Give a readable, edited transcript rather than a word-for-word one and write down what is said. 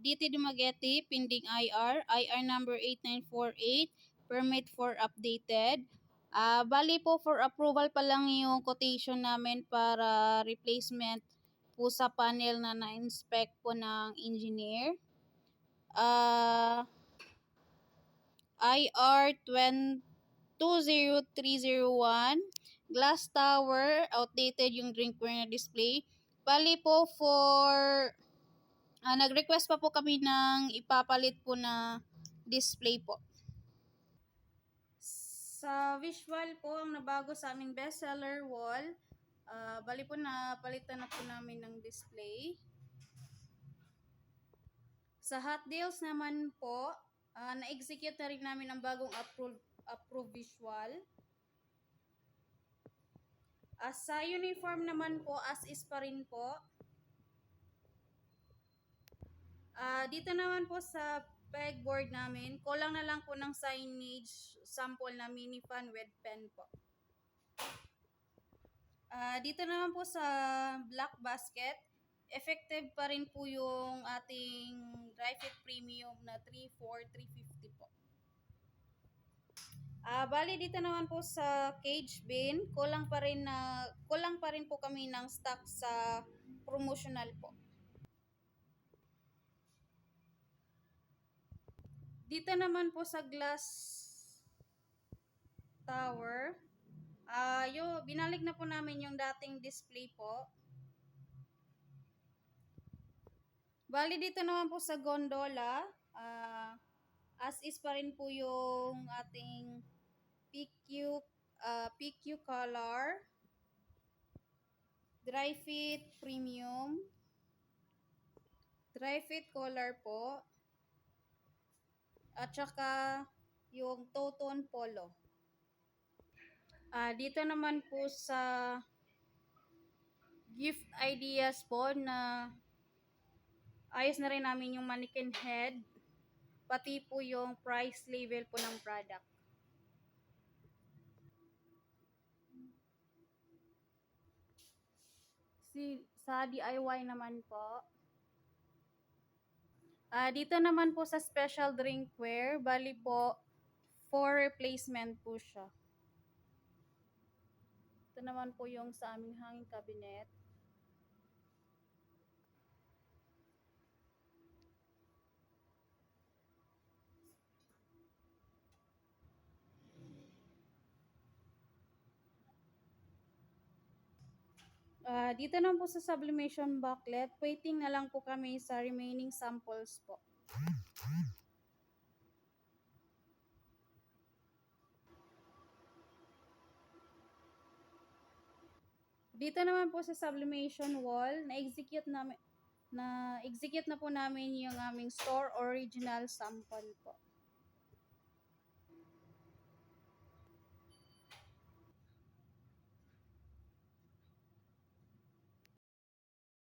DT Dumaguete, pending IR number 8948, permit for updated. Bali po for approval pa lang yung quotation namin para replacement po sa panel na na-inspect po ng engineer. IR 20301, glass tower, outdated yung drinkware na display. Bali po nag-request pa po kami ng ipapalit po na display po. Sa visual po, ang nabago sa aming bestseller wall, bali po napalitan na po namin ng display. Sa hot deals naman po, na-execute na rin namin ang bagong approved visual. Sa uniform naman po, as is pa rin po. Dito naman po sa pegboard namin, kulang na lang po ng signage sample na mini fan with pen po. Dito naman po sa black basket, effective pa rin po yung ating dry fit premium na 34350 po. Bali dito naman po sa cage bin, kulang pa rin po kami ng stock sa promotional po. Dito naman po sa glass tower, binalik na po namin yung dating display po. Bali dito naman po sa gondola, as is pa rin po yung ating PQ color, dry fit premium, dry fit color po, at saka yung two-tone polo. Dito naman po sa gift ideas po na ayos na rin namin yung mannequin head, pati po yung price label po ng product. Sa DIY naman po, dito naman po sa special drinkware, bali po 4 replacement po siya. Ito naman po yung sa aming hanging cabinet. Dito naman po sa sublimation booklet, waiting na lang po kami sa remaining samples po. Dito naman po sa sublimation wall, na-execute na po namin yung aming store original sample po.